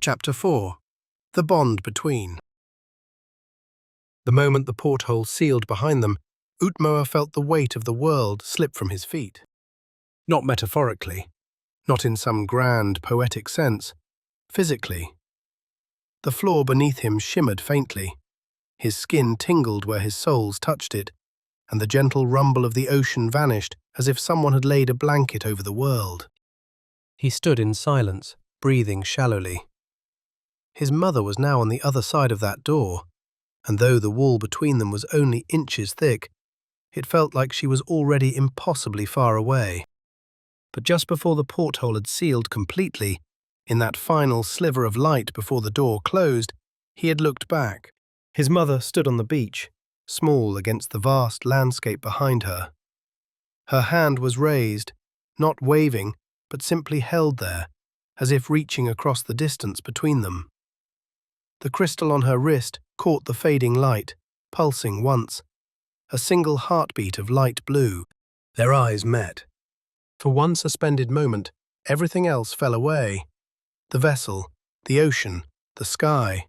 Chapter 4. The Bond Between. The moment the porthole sealed behind them, Utmoah felt the weight of the world slip from his feet. Not metaphorically, not in some grand, poetic sense, physically. The floor beneath him shimmered faintly. His skin tingled where his soles touched it, and the gentle rumble of the ocean vanished as if someone had laid a blanket over the world. He stood in silence, breathing shallowly. His mother was now on the other side of that door, and though the wall between them was only inches thick, it felt like she was already impossibly far away. But just before the porthole had sealed completely, in that final sliver of light before the door closed, he had looked back. His mother stood on the beach, small against the vast landscape behind her. Her hand was raised, not waving, but simply held there, as if reaching across the distance between them. The crystal on her wrist caught the fading light, pulsing once, a single heartbeat of light blue. Their eyes met. For one suspended moment, everything else fell away. The vessel, the ocean, the sky.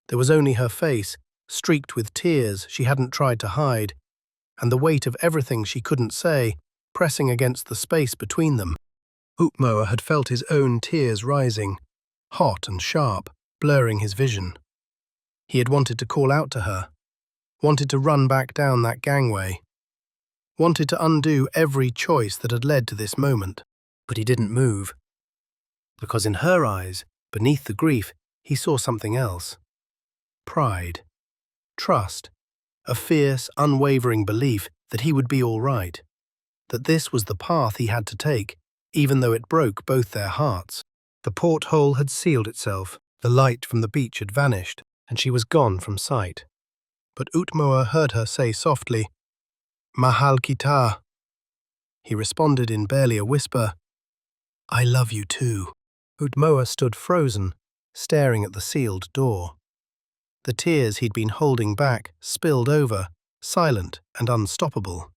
There was only her face, streaked with tears she hadn't tried to hide, and the weight of everything she couldn't say, pressing against the space between them. Utmoah had felt his own tears rising, hot and sharp, blurring his vision. He had wanted to call out to her, wanted to run back down that gangway, wanted to undo every choice that had led to this moment, but he didn't move. Because in her eyes, beneath the grief, he saw something else. Pride, trust, a fierce, unwavering belief that he would be all right, that this was the path he had to take, even though it broke both their hearts. The porthole had sealed itself, the light from the beach had vanished, and she was gone from sight. But Utmoah heard her say softly, "Mahal kita." He responded in barely a whisper, "I love you too." Utmoah stood frozen, staring at the sealed door. The tears he'd been holding back spilled over, silent and unstoppable.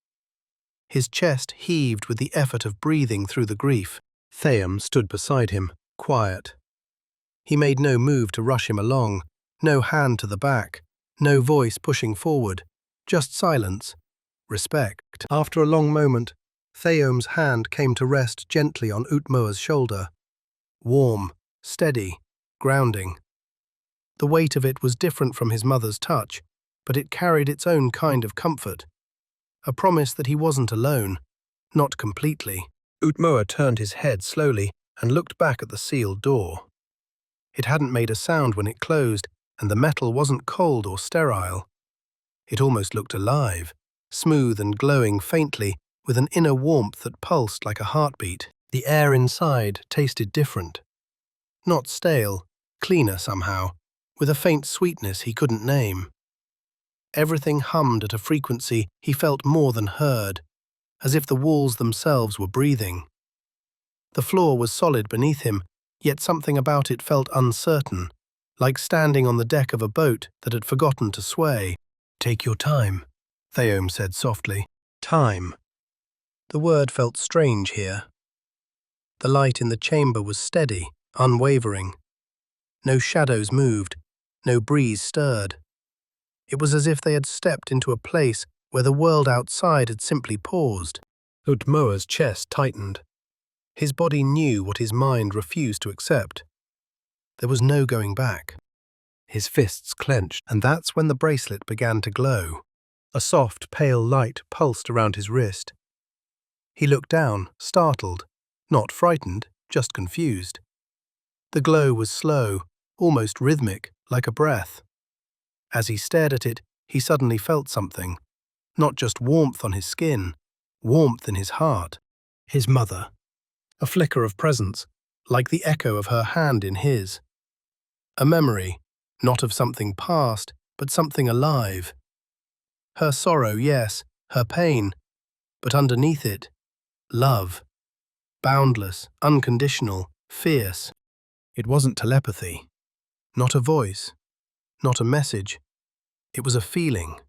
His chest heaved with the effort of breathing through the grief. Theum stood beside him, quiet. He made no move to rush him along, no hand to the back, no voice pushing forward, just silence, respect. After a long moment, Theum's hand came to rest gently on Utmoah's shoulder. Warm, steady, grounding. The weight of it was different from his mother's touch, but it carried its own kind of comfort. A promise that he wasn't alone, not completely. Utmoah turned his head slowly and looked back at the sealed door. It hadn't made a sound when it closed, and the metal wasn't cold or sterile. It almost looked alive, smooth and glowing faintly, with an inner warmth that pulsed like a heartbeat. The air inside tasted different. Not stale, cleaner somehow, with a faint sweetness he couldn't name. Everything hummed at a frequency he felt more than heard, as if the walls themselves were breathing. The floor was solid beneath him, yet something about it felt uncertain, like standing on the deck of a boat that had forgotten to sway. "Take your time," Theum said softly. Time. The word felt strange here. The light in the chamber was steady, unwavering. No shadows moved, no breeze stirred. It was as if they had stepped into a place where the world outside had simply paused. Utmoah's chest tightened. His body knew what his mind refused to accept. There was no going back. His fists clenched, and that's when the bracelet began to glow. A soft, pale light pulsed around his wrist. He looked down, startled, not frightened, just confused. The glow was slow, almost rhythmic, like a breath. As he stared at it, he suddenly felt something. Not just warmth on his skin, warmth in his heart. His mother. A flicker of presence, like the echo of her hand in his. A memory, not of something past, but something alive. Her sorrow, yes, her pain, but underneath it, love. Boundless, unconditional, fierce. It wasn't telepathy. Not a voice. Not a message. It was a feeling.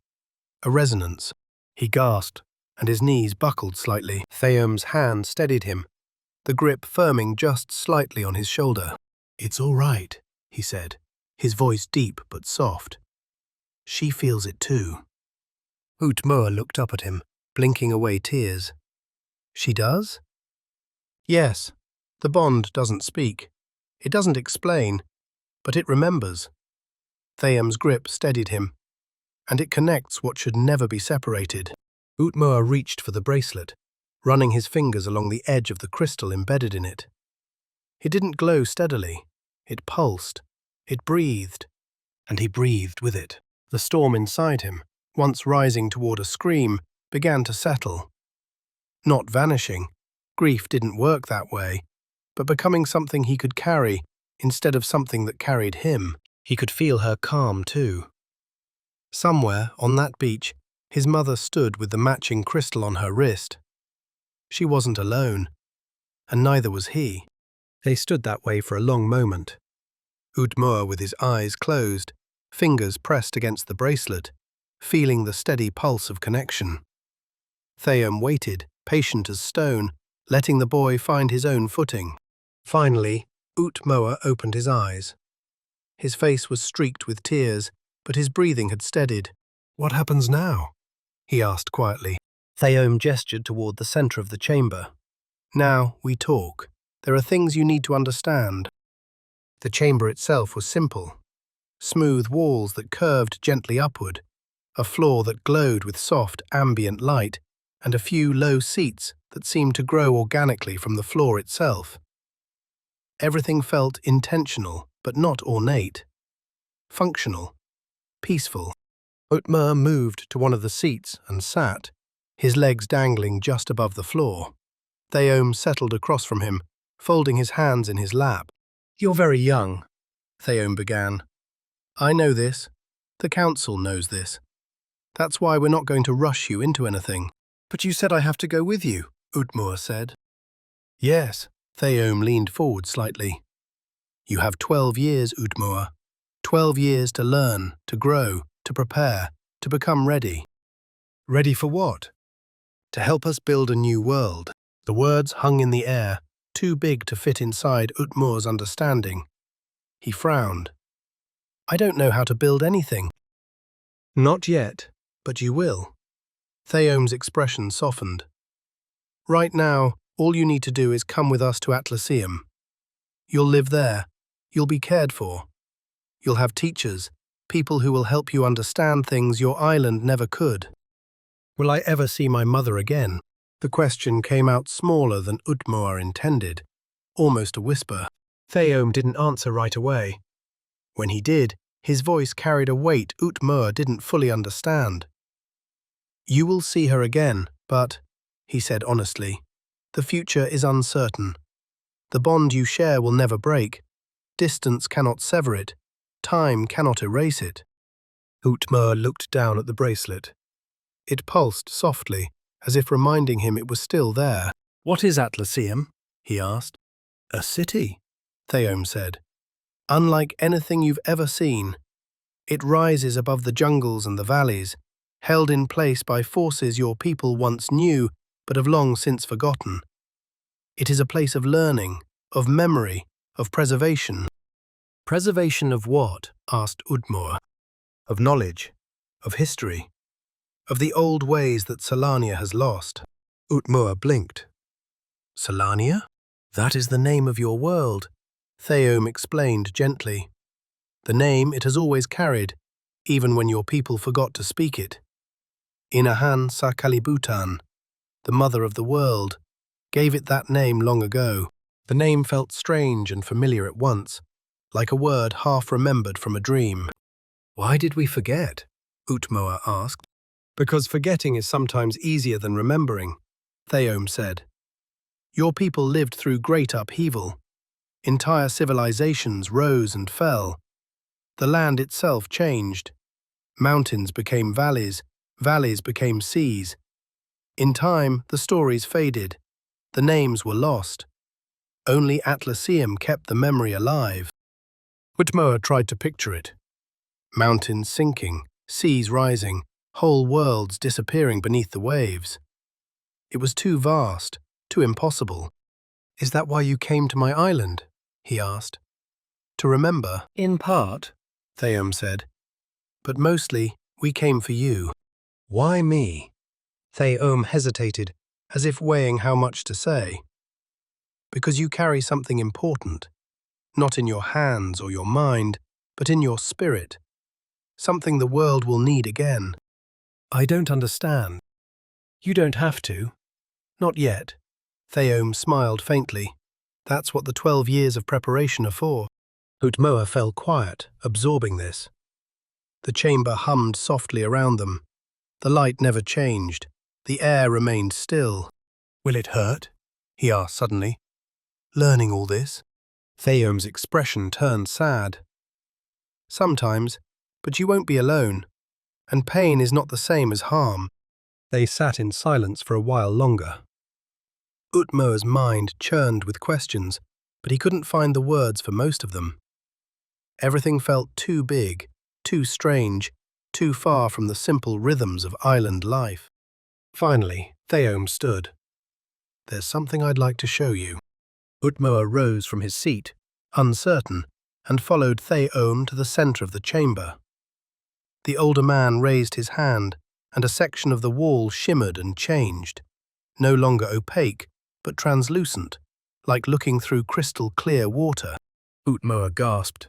A resonance. He gasped, and his knees buckled slightly. Theum's hand steadied him, the grip firming just slightly on his shoulder. "It's all right," he said, his voice deep but soft. She feels it too. Utmoah looked up at him, blinking away tears. She does? Yes. The bond doesn't speak. It doesn't explain, but it remembers. Thayum's grip steadied him, and it connects what should never be separated. Utmoah reached for the bracelet, running his fingers along the edge of the crystal embedded in it. It didn't glow steadily. It pulsed. It breathed. And he breathed with it. The storm inside him, once rising toward a scream, began to settle. Not vanishing. Grief didn't work that way, but becoming something he could carry instead of something that carried him. He could feel her calm too. Somewhere on that beach, his mother stood with the matching crystal on her wrist. She wasn't alone, and neither was he. They stood that way for a long moment. Utmoah with his eyes closed, fingers pressed against the bracelet, feeling the steady pulse of connection. Thayum waited, patient as stone, letting the boy find his own footing. Finally, Utmoah opened his eyes. His face was streaked with tears, but his breathing had steadied. "What happens now?" he asked quietly. Thayum gestured toward the center of the chamber. "Now we talk. There are things you need to understand." The chamber itself was simple. Smooth walls that curved gently upward, a floor that glowed with soft, ambient light, and a few low seats that seemed to grow organically from the floor itself. Everything felt intentional, but not ornate. Functional. Peaceful. Utmoah moved to one of the seats and sat, his legs dangling just above the floor. Thayum settled across from him, folding his hands in his lap. "You're very young," Thayum began. "I know this. The council knows this. That's why we're not going to rush you into anything." "But you said I have to go with you," Utmoah said. "Yes." Thayum leaned forward slightly. "You have 12 years, Utmoah. 12 years to learn, to grow, to prepare, to become ready." "Ready for what?" "To help us build a new world." The words hung in the air, too big to fit inside Utmoah's understanding. He frowned. "I don't know how to build anything." "Not yet, but you will." Thayum's expression softened. "Right now, all you need to do is come with us to Atlaseum. You'll live there. You'll be cared for. You'll have teachers, people who will help you understand things your island never could." "Will I ever see my mother again?" The question came out smaller than Utmoah intended, almost a whisper. Thayum didn't answer right away. When he did, his voice carried a weight Utmoah didn't fully understand. "You will see her again, but," he said honestly, "the future is uncertain. The bond you share will never break. Distance cannot sever it. Time cannot erase it." Utmoah looked down at the bracelet. It pulsed softly, as if reminding him it was still there. "What is Atlaseum?" he asked. "A city," Thayum said. "Unlike anything you've ever seen. It rises above the jungles and the valleys, held in place by forces your people once knew but have long since forgotten. It is a place of learning, of memory, of preservation." "Preservation of what?" asked Utmoah. "Of knowledge, of history, of the old ways that Solania has lost." Utmoah blinked. "Solania? That is the name of your world," Thayum explained gently. "The name it has always carried, even when your people forgot to speak it. Inahan Sakalibutan, the mother of the world, gave it that name long ago." The name felt strange and familiar at once, like a word half remembered from a dream. "Why did we forget?" Utmoah asked. "Because forgetting is sometimes easier than remembering," Thayum said. "Your people lived through great upheaval. Entire civilizations rose and fell. The land itself changed. Mountains became valleys, valleys became seas. In time, the stories faded. The names were lost. Only Atlaseum kept the memory alive." Utmoah tried to picture it. Mountains sinking, seas rising, whole worlds disappearing beneath the waves. It was too vast, too impossible. "Is that why you came to my island?" he asked. To remember, in part, Theom said. But mostly, we came for you. Why me? Theom hesitated, as if weighing how much to say. Because you carry something important, not in your hands or your mind, but in your spirit. Something the world will need again. I don't understand. You don't have to. Not yet. Theom smiled faintly. That's what the 12 years of preparation are for. Utmoah fell quiet, absorbing this. The chamber hummed softly around them. The light never changed. The air remained still. Will it hurt? He asked suddenly. Learning all this? Theom's expression turned sad. Sometimes, but you won't be alone. And pain is not the same as harm. They sat in silence for a while longer. Utmoah's mind churned with questions, but he couldn't find the words for most of them. Everything felt too big, too strange, too far from the simple rhythms of island life. Finally, Theom stood. There's something I'd like to show you. Utmoah rose from his seat, uncertain, and followed Theom to the center of the chamber. The older man raised his hand, and a section of the wall shimmered and changed, no longer opaque, but translucent, like looking through crystal-clear water. Utmoah gasped.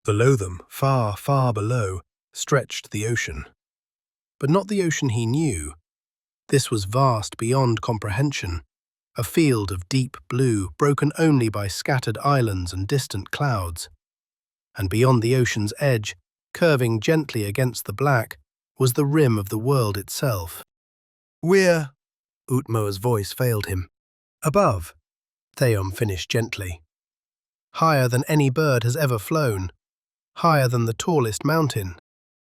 Below them, far, far below, stretched the ocean. But not the ocean he knew. This was vast beyond comprehension, a field of deep blue broken only by scattered islands and distant clouds. And beyond the ocean's edge, curving gently against the black, was the rim of the world itself. We're... Utmoah's voice failed him. Above, Theom finished gently. Higher than any bird has ever flown. Higher than the tallest mountain.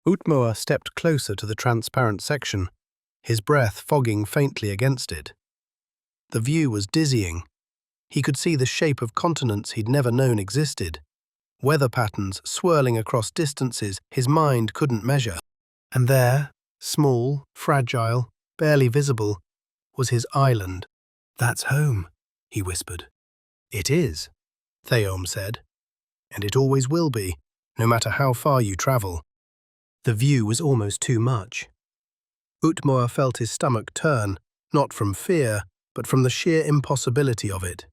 Utmoah stepped closer to the transparent section, his breath fogging faintly against it. The view was dizzying. He could see the shape of continents he'd never known existed, weather patterns swirling across distances his mind couldn't measure. And there, small, fragile, barely visible, was his island. That's home, he whispered. It is, Theom said, and it always will be, no matter how far you travel. The view was almost too much. Utmoah felt his stomach turn, not from fear, but from the sheer impossibility of it.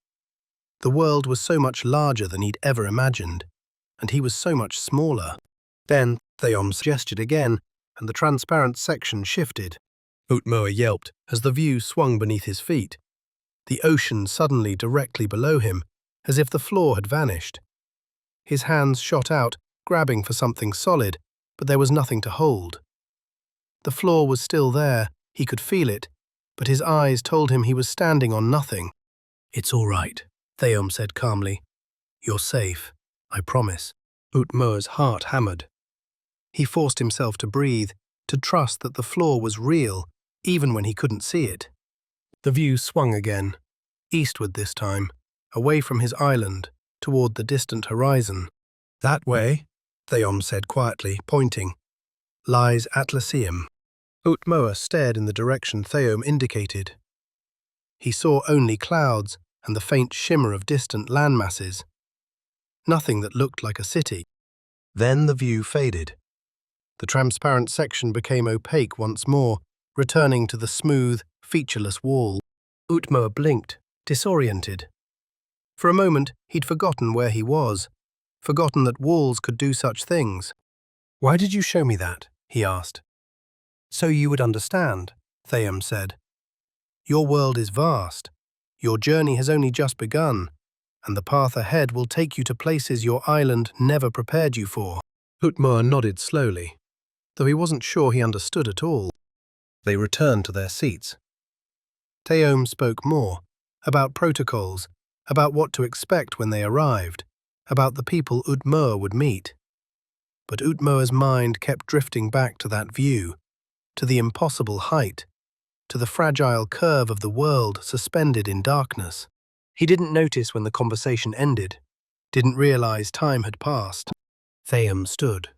The world was so much larger than he'd ever imagined, and he was so much smaller. Then Theom gestured again, and the transparent section shifted. Utmoah yelped as the view swung beneath his feet. The ocean suddenly directly below him, as if the floor had vanished. His hands shot out, grabbing for something solid, but there was nothing to hold. The floor was still there, he could feel it, but his eyes told him he was standing on nothing. It's all right, Theom said calmly. You're safe, I promise. Utmoah's heart hammered. He forced himself to breathe, to trust that the floor was real, even when he couldn't see it. The view swung again, eastward this time, away from his island, toward the distant horizon. That way, Theom said quietly, pointing, lies Atlaseum. Utmoah stared in the direction Theom indicated. He saw only clouds and the faint shimmer of distant landmasses. Nothing that looked like a city. Then the view faded. The transparent section became opaque once more, returning to the smooth, featureless wall. Utmoah blinked, disoriented. For a moment, he'd forgotten where he was, forgotten that walls could do such things. Why did you show me that? He asked. So you would understand, Theom said. Your world is vast. Your journey has only just begun, and the path ahead will take you to places your island never prepared you for. Utmoah nodded slowly, though he wasn't sure he understood at all. They returned to their seats. Theom spoke more, about protocols, about what to expect when they arrived, about the people Utmoah would meet. But Utmoah's mind kept drifting back to that view, to the impossible height, to the fragile curve of the world suspended in darkness. He didn't notice when the conversation ended, didn't realize time had passed. Theom stood.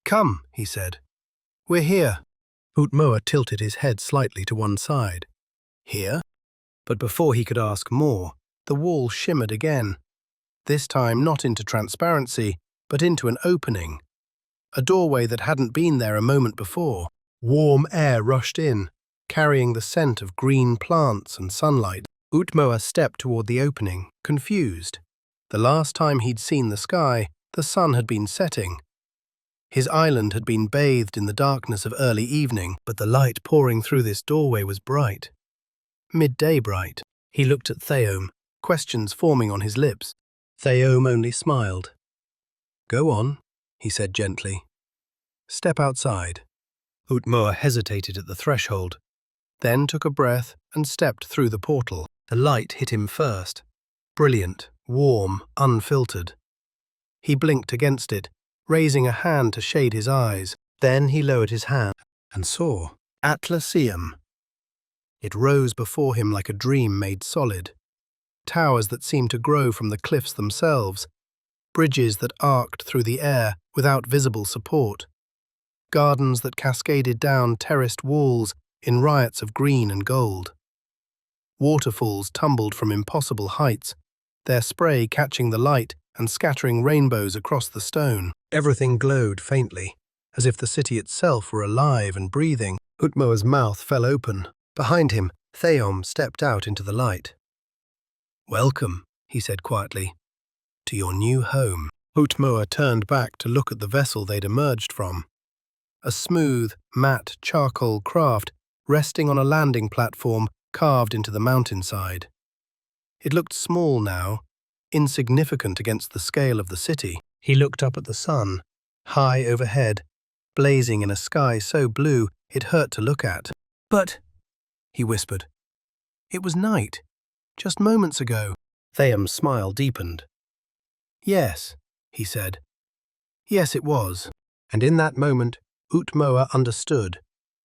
Come, he said. We're here. Utmoah tilted his head slightly to one side. Here? But before he could ask more, the wall shimmered again. this time not into transparency, but into an opening, a doorway that hadn't been there a moment before. Warm air rushed in, carrying the scent of green plants and sunlight. Utmoah stepped toward the opening, confused. The last time he'd seen the sky, the sun had been setting. His island had been bathed in the darkness of early evening, but the light pouring through this doorway was bright. Midday bright. He looked at Theome, questions forming on his lips. Theome only smiled. "Go on," he said gently. "Step outside." Utmoah hesitated at the threshold, then took a breath and stepped through the portal. The light hit him first. Brilliant, warm, unfiltered. He blinked against it, raising a hand to shade his eyes. Then he lowered his hand and saw Atlaseum. It rose before him like a dream made solid. Towers that seemed to grow from the cliffs themselves, bridges that arced through the air without visible support, gardens that cascaded down terraced walls in riots of green and gold. Waterfalls tumbled from impossible heights, their spray catching the light and scattering rainbows across the stone. Everything glowed faintly, as if the city itself were alive and breathing. Utmoah's mouth fell open. Behind him, Theome stepped out into the light. "Welcome," he said quietly, "to your new home." Utmoah turned back to look at the vessel they'd emerged from. A smooth, matte charcoal craft resting on a landing platform carved into the mountainside. It looked small now, insignificant against the scale of the city. He looked up at the sun, high overhead, blazing in a sky so blue it hurt to look at. "But," he whispered, "it was night, just moments ago." Theome's smile deepened. "Yes," he said. "Yes, it was." And in that moment, Utmoah understood,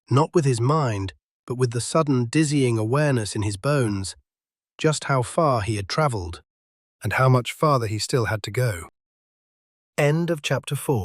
not with his mind, but with the sudden dizzying awareness in his bones, just how far he had travelled, and how much farther he still had to go. End of chapter 4.